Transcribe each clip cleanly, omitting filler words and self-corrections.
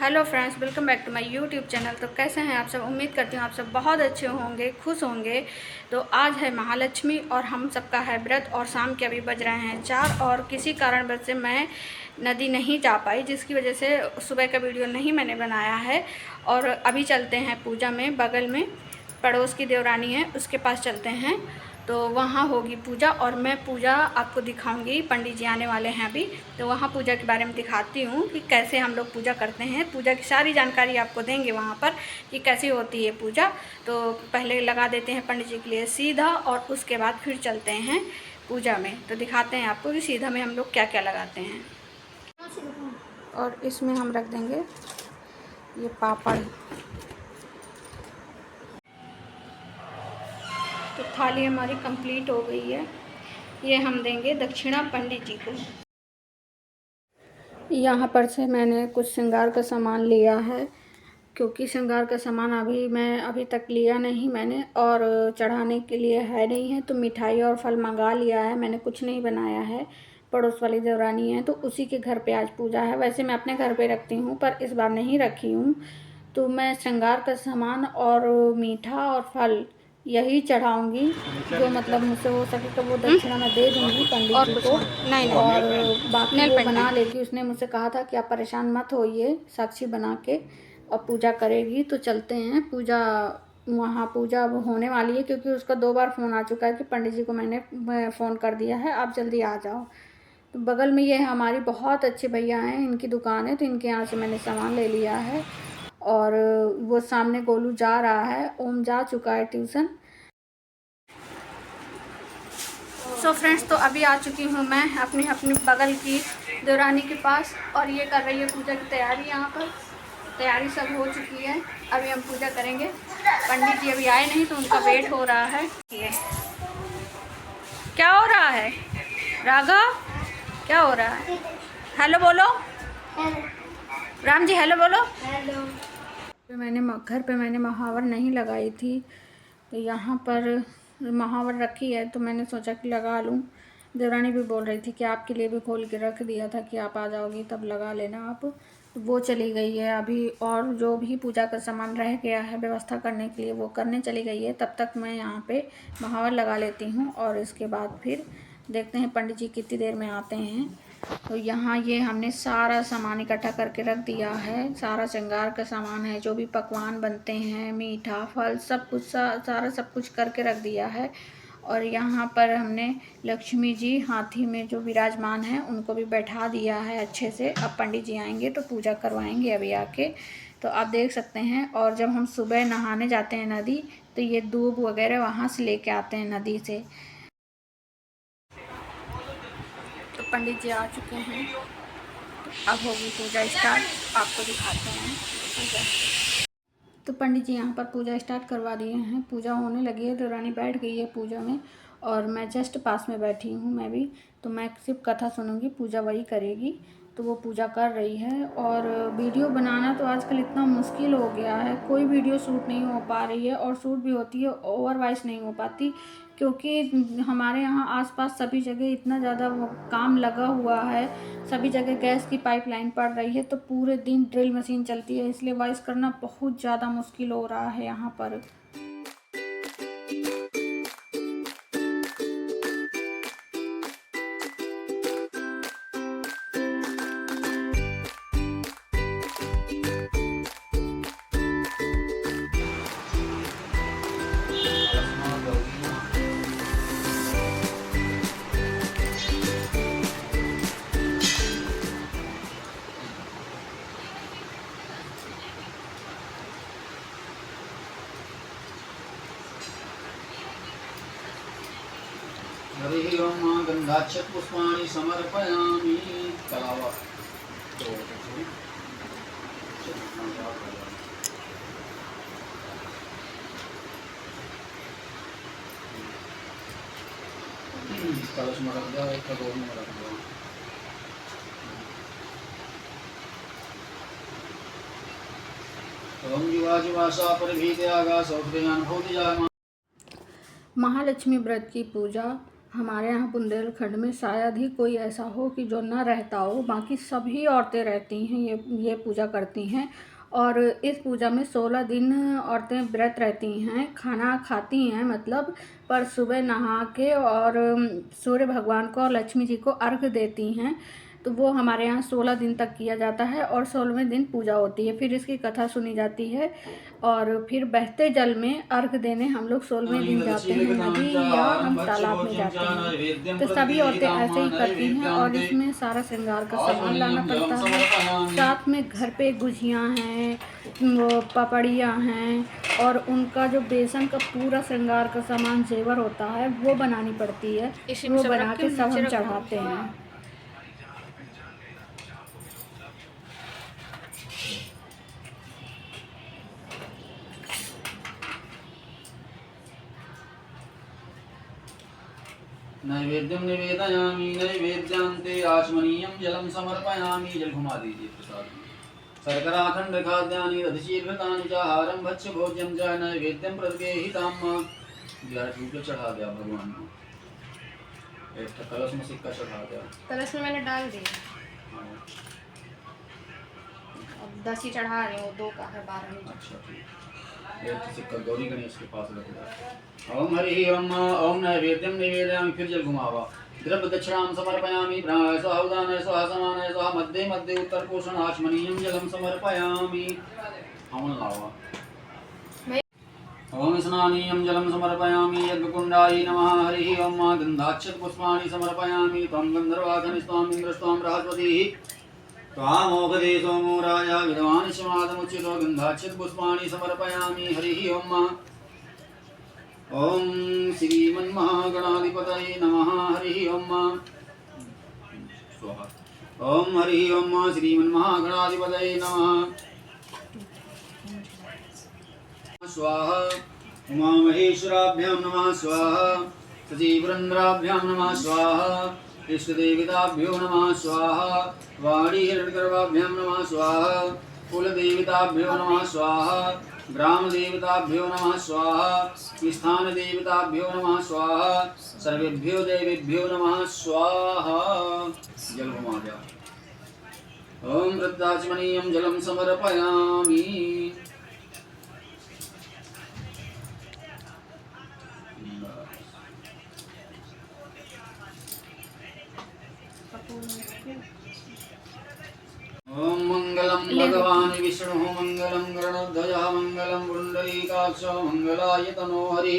Hello friends, welcome back to my YouTube channel. तो कैसे हैं आप सब? उम्मीद करती हूँ आप सब बहुत अच्छे होंगे, खुश होंगे। तो आज है महालक्ष्मी और हम सबका है व्रत और शाम के अभी बज रहे हैं 4 और किसी कारणवश से मैं नदी नहीं जा पाई, जिसकी वजह से सुबह का वीडियो नहीं मैंने बनाया है। और अभी चलते हैं पूजा में, बगल में पड़ोस की देवरानी है उसके पास चलते हैं, तो वहाँ होगी पूजा और मैं पूजा आपको दिखाऊंगी। पंडित जी आने वाले हैं अभी, तो वहाँ पूजा के बारे में दिखाती हूँ कि कैसे हम लोग पूजा करते हैं। पूजा की सारी जानकारी आपको देंगे वहाँ पर कि कैसी होती है पूजा। तो पहले लगा देते हैं पंडित जी के लिए सीधा और उसके बाद फिर चलते हैं पूजा में। तो दिखाते हैं आपको कि सीधा में हम लोग क्या क्या लगाते हैं। और इसमें हम रख देंगे ये पापड़। तो थाली हमारी कंप्लीट हो गई है। ये हम देंगे दक्षिणा पंडित जी को। यहाँ पर से मैंने कुछ श्रृंगार का सामान लिया है, क्योंकि श्रृंगार का सामान अभी तक लिया नहीं मैंने, और चढ़ाने के लिए है नहीं है। तो मिठाई और फल मंगा लिया है, मैंने कुछ नहीं बनाया है। पड़ोस वाली देवरानी है तो उसी के घर पे आज पूजा है। वैसे मैं अपने घर पे रखती हूँ पर इस बार नहीं रखी हूँ। तो मैं श्रृंगार का सामान और मीठा और फल यही चढ़ाऊंगी, जो मतलब मुझसे हो सके तो वो दक्षिणा मैं दे दूंगी पंडित जी को। नहीं, और बाकी वो बना लेगी। उसने मुझसे कहा था कि आप परेशान मत होइए, साक्षी बना के और पूजा करेगी। तो चलते हैं पूजा, वहाँ पूजा अब होने वाली है, क्योंकि उसका 2 बार फ़ोन आ चुका है कि पंडित जी को मैंने फ़ोन कर दिया है, आप जल्दी आ जाओ। तो बगल में ये हमारी बहुत अच्छे भैया हैं, इनकी दुकान है, तो इनके यहाँ से मैंने सामान ले लिया है। और वो सामने गोलू जा रहा है, ओम जा चुका है ट्यूशन। सो फ्रेंड्स, तो अभी आ चुकी हूँ मैं अपनी बगल की देवरानी के पास, और ये कर रही है पूजा की तैयारी। यहाँ पर तैयारी सब हो चुकी है, अभी हम पूजा करेंगे। पंडित जी अभी आए नहीं तो उनका वेट हो रहा है। ये क्या हो रहा है राघव, क्या हो रहा है? हेलो बोलो राम जी, हेलो बोलो। हेलो। घर पे मैंने महावर नहीं लगाई थी, तो यहाँ पर महावर रखी है, तो मैंने सोचा कि लगा लूँ। देवरानी भी बोल रही थी कि आपके लिए भी खोल के रख दिया था कि आप आ जाओगी तब लगा लेना आप। तो वो चली गई है अभी, और जो भी पूजा का सामान रह गया है व्यवस्था करने के लिए वो करने चली गई है। तब तक मैं यहाँ पे महावर लगा लेती हूँ और इसके बाद फिर देखते हैं पंडित जी कितनी देर में आते हैं। तो यहाँ ये हमने सारा सामान इकट्ठा करके रख दिया है। सारा श्रृंगार का सामान है, जो भी पकवान बनते हैं, मीठा फल सब कुछ, सारा सब कुछ करके रख दिया है। और यहाँ पर हमने लक्ष्मी जी हाथी में जो विराजमान है उनको भी बैठा दिया है अच्छे से। अब पंडित जी आएंगे तो पूजा करवाएंगे अभी आके, तो आप देख सकते हैं। और जब हम सुबह नहाने जाते हैं नदी, तो ये दूब वगैरह वहाँ से लेके आते हैं नदी से। तो पंडित जी आ चुके हैं, तो अब होगी पूजा स्टार्ट, आपको दिखाते हैं पूजा। तो पंडित जी यहाँ पर पूजा स्टार्ट करवा दिए हैं, पूजा होने लगी है। देवरानी बैठ गई है पूजा में और मैं जस्ट पास में बैठी हूँ मैं भी। तो मैं सिर्फ कथा सुनूंगी, पूजा वही करेगी। तो वो पूजा कर रही है। और वीडियो बनाना तो आजकल इतना मुश्किल हो गया है, कोई वीडियो शूट नहीं हो पा रही है, और शूट भी होती है ओवर वॉइस नहीं हो पाती, क्योंकि हमारे यहाँ आसपास सभी जगह इतना ज़्यादा काम लगा हुआ है। सभी जगह गैस की पाइपलाइन पड़ रही है, तो पूरे दिन ड्रिल मशीन चलती है, इसलिए वॉइस करना बहुत ज़्यादा मुश्किल हो रहा है यहाँ पर। हरि ओम गंधाक्ष पुष्पाणि समर्पयामि। कलावा कलश में रख दिया, एक कटोरी में रख दिया। ओम जीवा जीवासा परिभीते आगा सौत्रेयान भूति जामा। महालक्ष्मी व्रत की पूजा हमारे यहाँ बुंदेलखंड में शायद ही कोई ऐसा हो कि जो ना रहता हो, बाकी सभी औरतें रहती हैं, ये पूजा करती हैं। और इस पूजा में 16 दिन औरतें व्रत रहती हैं, खाना खाती हैं मतलब, पर सुबह नहा के और सूर्य भगवान को और लक्ष्मी जी को अर्घ देती हैं। तो वो हमारे यहाँ 16 दिन तक किया जाता है और 16वें दिन पूजा होती है, फिर इसकी कथा सुनी जाती है और फिर बहते जल में अर्घ देने हम लोग 16वें दिन जाते हैं, नदी या हम तालाब में जाते हैं। तो सभी औरतें ऐसे ही करती हैं और इसमें सारा श्रृंगार का सामान लाना पड़ता है। साथ में घर पे गुझियाँ हैं, वो पपड़ियाँ हैं और उनका जो बेसन का पूरा श्रृंगार का सामान जेवर होता है वो बनानी पड़ती है। वो बना के सब हम चढ़ाते हैं। नैवेद्यम निवेदयामि नैवेद्यांते आचमनीयम जलम समर्पयामि। जल घुमा दीजिए प्रसाद में। शर्कराखंड खाद्यानि दधिशीर्घृतानि च आहारम भक्ष्य भोज्यम च नैवेद्यम प्रद्गेहिताम। 11 फूल चढ़ा दिया भगवान को। एक कलश में सिक्का चढ़ा दिया। कलश में मैंने डाल दिया, अब 10 ही चढ़ा रही हूँ, 2 का है 12 में। अच्छा ठीक। एक सिक्का गौरी गणेश के पास रख दिया। ओम हरि ओम ओम नैवेद्यम निवेदयामि। फिर जल घुमावा। द्रव्य दक्षिणां समर्पयामि। प्राणाय स्वाहा उदानाय स्वाहा समानाय स्वाहा मध्ये मध्ये उत्तर पोषण आचमनीयं जलम समर्पयामि। हवन लावा। ओम स्नानीयं जलम समर्पयामि। यज्ञकुंडाय नमः। हरि ओम गंधाक्षत पुष्पाणि समर्पयामि। त्वं गंधर्वाघनिस्त्वां इंद्रस्त्वां बृहस्पतिः त्वामोघदे सोमो राजा विद्वान् शिवादमुच्यतो गन्धाक्षत पुष्पाणि समर्पयामि। हरिः ओम ओम श्रीमन्महागणाधिपतये नमः। हरिः ओम स्वाहा। ओम हरिः ओम श्रीमन्महागणाधिपतये नमः स्वाहा। उमामहेश्वराभ्यां नमः स्वाहा। सजीवरन्द्राभ्यां नमः स्वाहा। इष्टदेवताभ्यो नमः स्वाहा। वाणीहिरण्यगर्भाभ्यां नमः स्वाहा। कुलदेवताभ्यो नमः स्वाहा। ग्रामदेवताभ्यो नमः स्वाहा। स्थानदेवताभ्यो नमः स्वाहा। सर्वेभ्यो देवेभ्यो नमः स्वाहा। जल घुमा दिया। ओम वृद्धाचमनीयं जलम समर्पयामि। ओम मंगलम भगवान विष्णु मंगलम गरुड़ध्वज मंगलम पुंडरीकाक्ष मंगलाय तनो हरि।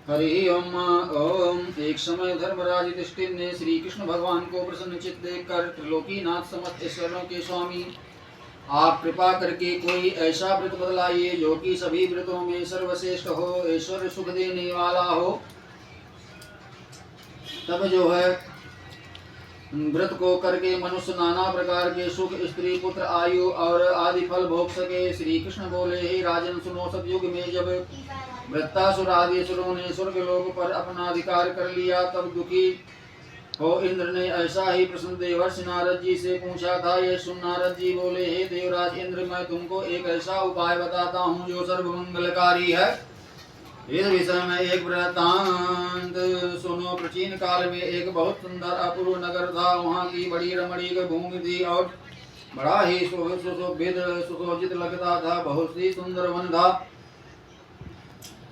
हरि ओम ओम। एक समय धर्मराज युधिष्ठिर ने श्री कृष्ण भगवान को प्रसन्न चित्त देखकर त्रिलोकीनाथ समस्त ऐश्वर्यों के स्वामी, आप कृपा करके कोई ऐसा व्रत बतलाइए जो कि सभी व्रतों में सर्वश्रेष्ठ हो, ऐश्वर्य सुख देने वाला हो। तब जो है व्रत को करके मनुष्य नाना प्रकार के सुख, स्त्री पुत्र, आयु और आदि फल भोग सके। श्री कृष्ण बोले, हे राजन सुनो, सतयुग में जब वृत्तासुर आदि असुरों ने स्वर्ग लोक पर अपना अधिकार कर लिया, तब दुखी हो इंद्र ने ऐसा ही प्रश्न देवर्ष नारद जी से पूछा था। ये सुन नारद जी बोले, हे देवराज इंद्र, मैं तुमको एक ऐसा उपाय बताता हूँ जो सर्वमंगलकारी है। इस विषय में एक वृत्तांत सुनो। प्राचीन काल में एक बहुत सुंदर अपूर्व नगर था। वहाँ की बड़ी रमणीक भूमि थी और बड़ा ही सुशोभित लगता था। बहुत ही सुंदर वन था।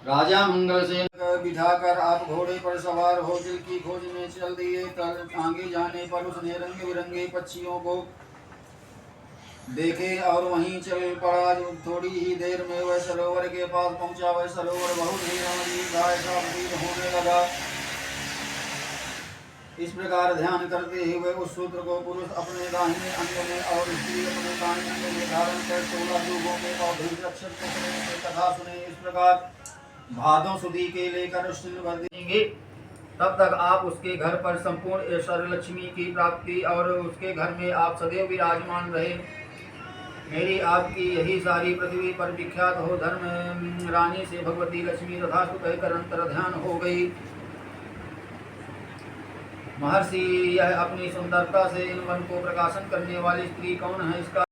राजा मंगल सेन बिठाकर आप घोड़े पर सवार हो जल की खोज में चल दिए। आगे जाने पर उसने रंग बिरंगे पक्षियों को देखे और वहीं चल पड़ा। थोड़ी ही देर में वह सरोवर के पास पहुंचा। वह सरोवर बहुत ही रमणीक था, ऐसा प्रतीत होने लगा। इस प्रकार ध्यान करते हुए उस सूत्र को पुरुष अपने दाहिने अंग में और स्त्री अपने दाहिने अंग में धारण कर 16 युगों में और अक्षर से कथा सुने। इस प्रकार भादों सुदी के लेकर उस दिन भर देंगे, तब तक आप उसके घर पर संपूर्ण ऐश्वर्य लक्ष्मी की प्राप्ति और उसके घर में आप सदैव विराजमान रहे। मेरी आपकी यही सारी पृथ्वी पर विख्यात हो। धर्म रानी से भगवती लक्ष्मी तथास्तु कहकर अंतर ध्यान हो गई। महर्षि, यह अपनी सुंदरता से इन मन को प्रकाशन करने वाली स्त्री कौन है, इसका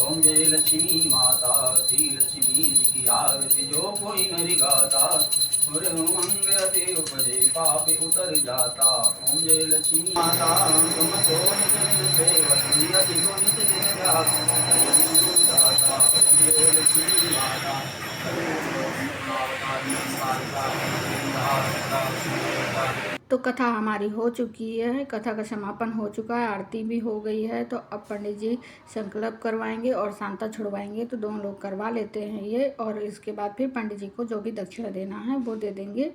ओम जय लक्ष्मी माता श्री लक्ष्मी जी की आरती जो कोई नरि गाता और मंगते उपजे पाप उतर जाता। ओम जय लक्ष्मी माता तुम तो निज निज सेवक यदि को निज दिन दाता। ओम जय लक्ष्मी माता तो कथा हमारी हो चुकी है, कथा का समापन हो चुका है, आरती भी हो गई है। तो अब पंडित जी संकल्प करवाएंगे और सांता छुड़वाएंगे। तो दोनों लोग करवा लेते हैं ये, और इसके बाद फिर पंडित जी को जो भी दक्षिणा देना है वो दे देंगे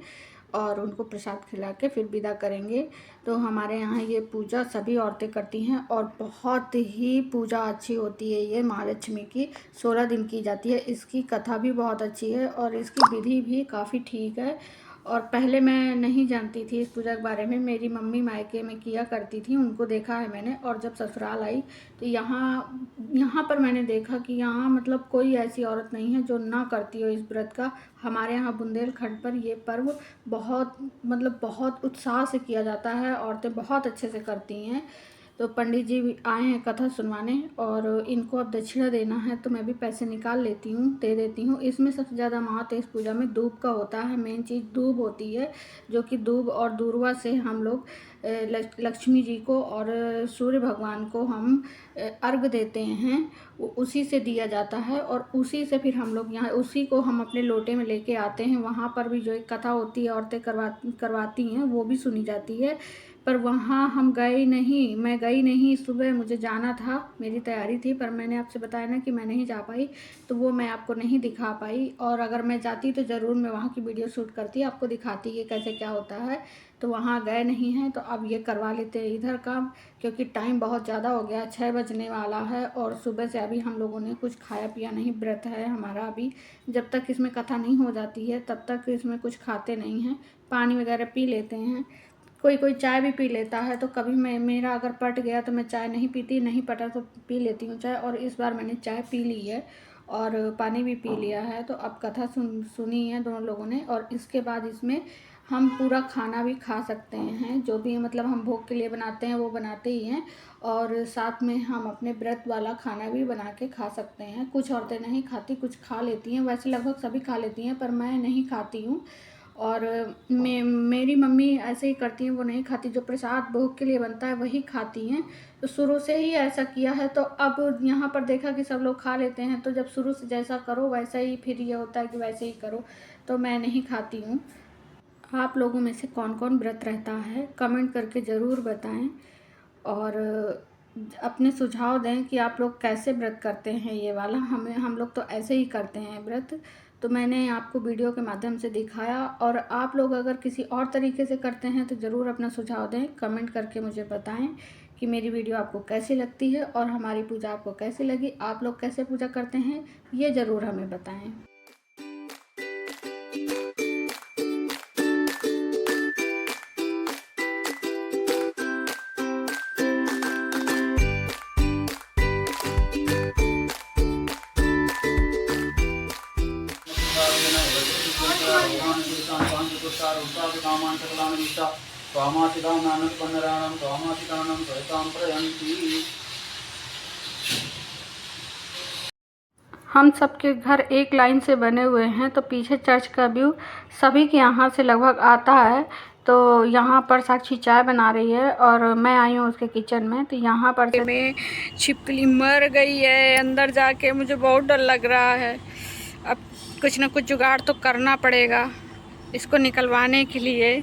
और उनको प्रसाद खिला के फिर विदा करेंगे। तो हमारे यहाँ ये पूजा सभी औरतें करती हैं और बहुत ही पूजा अच्छी होती है। ये महालक्ष्मी की 16 दिन की जाती है। इसकी कथा भी बहुत अच्छी है और इसकी विधि भी काफ़ी ठीक है। और पहले मैं नहीं जानती थी इस पूजा के बारे में, मेरी मम्मी मायके में किया करती थी, उनको देखा है मैंने। और जब ससुराल आई तो यहाँ पर मैंने देखा कि यहाँ मतलब कोई ऐसी औरत नहीं है जो ना करती हो इस व्रत का। हमारे यहाँ बुंदेलखंड पर ये पर्व बहुत उत्साह से किया जाता है, औरतें बहुत अच्छे से करती हैं। तो पंडित जी भी आए हैं कथा सुनवाने और इनको अब दक्षिणा देना है, तो मैं भी पैसे निकाल लेती हूँ, दे देती हूँ। इसमें सबसे ज़्यादा महत्व इस पूजा में दूब का होता है। मेन चीज़ दूब होती है, जो कि दूब और दूर्वा से हम लोग लक्ष्मी जी को और सूर्य भगवान को हम अर्घ देते हैं। उसी से दिया जाता है और उसी से फिर हम लोग यहाँ उसी को हम अपने लोटे में लेके आते हैं। वहाँ पर भी जो एक कथा होती है औरतें करवाती हैं, वो भी सुनी जाती है। पर वहाँ हम गए नहीं, मैं गई नहीं। सुबह मुझे जाना था, मेरी तैयारी थी, पर मैंने आपसे बताया ना कि मैं नहीं जा पाई, तो वो मैं आपको नहीं दिखा पाई। और अगर मैं जाती तो ज़रूर मैं वहाँ की वीडियो शूट करती, आपको दिखाती कि कैसे क्या होता है। तो वहाँ गए नहीं हैं, तो अब ये करवा लेते हैं इधर काम, क्योंकि टाइम बहुत ज़्यादा हो गया, 6 बजने वाला है। और सुबह से अभी हम लोगों ने कुछ खाया पिया नहीं, व्रत है हमारा अभी। जब तक इसमें कथा नहीं हो जाती है तब तक इसमें कुछ खाते नहीं हैं, पानी वगैरह पी लेते हैं। कोई चाय भी पी लेता है। तो कभी मेरा अगर पट गया तो मैं चाय नहीं पीती, नहीं पटा तो पी लेती हूँ चाय। और इस बार मैंने चाय पी ली है और पानी भी पी लिया है। तो अब कथा सुनी है दोनों लोगों ने, और इसके बाद इसमें हम पूरा खाना भी खा सकते हैं, जो भी मतलब हम भोग के लिए बनाते हैं वो बनाते ही हैं। और साथ में हम अपने व्रत वाला खाना भी बना के खा सकते हैं। कुछ औरतें नहीं खाती, कुछ खा लेती हैं, वैसे लगभग सभी खा लेती हैं, पर मैं नहीं खाती हूँ। और मेरी मम्मी ऐसे ही करती हैं, वो नहीं खाती, जो प्रसाद भोग के लिए बनता है वही खाती हैं। तो शुरू से ही ऐसा किया है। तो अब यहाँ पर देखा कि सब लोग खा लेते हैं, तो जब शुरू से जैसा करो वैसा ही फिर ये होता है कि वैसे ही करो। तो मैं नहीं खाती हूँ। आप लोगों में से कौन कौन व्रत रहता है कमेंट करके ज़रूर बताएं, और अपने सुझाव दें कि आप लोग कैसे व्रत करते हैं ये वाला। हम लोग तो ऐसे ही करते हैं व्रत। तो मैंने आपको वीडियो के माध्यम से दिखाया, और आप लोग अगर किसी और तरीके से करते हैं तो ज़रूर अपना सुझाव दें, कमेंट करके मुझे बताएं कि मेरी वीडियो आपको कैसी लगती है और हमारी पूजा आपको कैसी लगी। आप लोग कैसे पूजा करते हैं ये ज़रूर हमें बताएं। हम सबके घर एक लाइन से बने हुए हैं, तो पीछे चर्च का व्यू सभी के यहाँ से लगभग आता है। तो यहाँ पर साक्षी चाय बना रही है और मैं आई हूँ उसके किचन में। तो यहाँ पर में छिपकली मर गई है अंदर जाके, मुझे बहुत डर लग रहा है। अब कुछ ना कुछ जुगाड़ तो करना पड़ेगा इसको निकलवाने के लिए।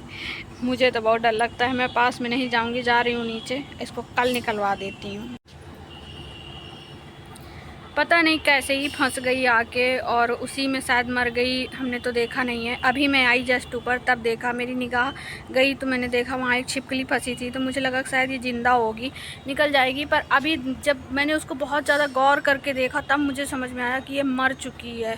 मुझे तो बहुत डर लगता है, मैं पास में नहीं जाऊँगी, जा रही हूँ नीचे, इसको कल निकलवा देती हूँ। पता नहीं कैसे ही फंस गई आके, और उसी में शायद मर गई, हमने तो देखा नहीं है। अभी मैं आई जस्ट ऊपर, तब देखा, मेरी निगाह गई तो मैंने देखा वहाँ एक छिपकली फंसी थी। तो मुझे लगा शायद ये ज़िंदा होगी, निकल जाएगी। पर अभी जब मैंने उसको बहुत ज़्यादा गौर करके देखा तब मुझे समझ में आया कि ये मर चुकी है।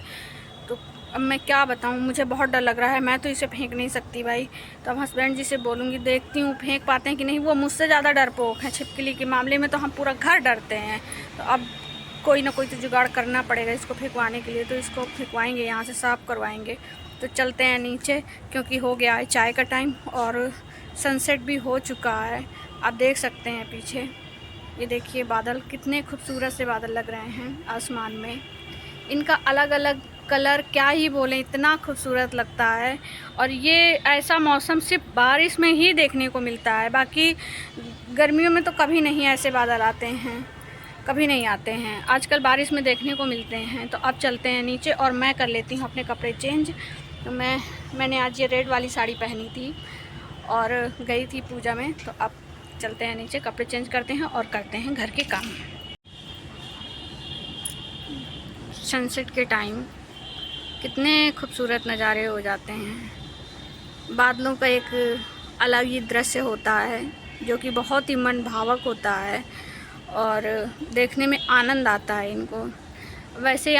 तो अब मैं क्या बताऊँ, मुझे बहुत डर लग रहा है। मैं तो इसे फेंक नहीं सकती भाई, तो अब हस्बैंड जी से बोलूँगी, देखती हूँ फेंक पाते हैं कि नहीं। वो मुझसे ज़्यादा डरपोक हैं छिपकली के मामले में, तो हम पूरा घर डरते हैं। तो अब कोई ना कोई तो जुगाड़ करना पड़ेगा इसको फेंकवाने के लिए। तो इसको फेंकवाएंगे, यहाँ से साफ़ करवाएंगे। तो चलते हैं नीचे, क्योंकि हो गया है चाय का टाइम और सनसेट भी हो चुका है, आप देख सकते हैं पीछे। ये देखिए बादल कितने खूबसूरत से बादल लग रहे हैं आसमान में। इनका अलग अलग कलर क्या ही बोलें, इतना खूबसूरत लगता है। और ये ऐसा मौसम सिर्फ बारिश में ही देखने को मिलता है, बाकी गर्मियों में तो कभी नहीं ऐसे बादल आते हैं, कभी नहीं आते हैं। आजकल बारिश में देखने को मिलते हैं। तो अब चलते हैं नीचे और मैं कर लेती हूँ अपने कपड़े चेंज। तो मैंने आज ये रेड वाली साड़ी पहनी थी और गई थी पूजा में। तो अब चलते हैं नीचे, कपड़े चेंज करते हैं और करते हैं घर के काम। सनसेट के टाइम कितने खूबसूरत नज़ारे हो जाते हैं। बादलों का एक अलग ही दृश्य होता है जो कि बहुत ही मन भावक होता है और देखने में आनंद आता है इनको। वैसे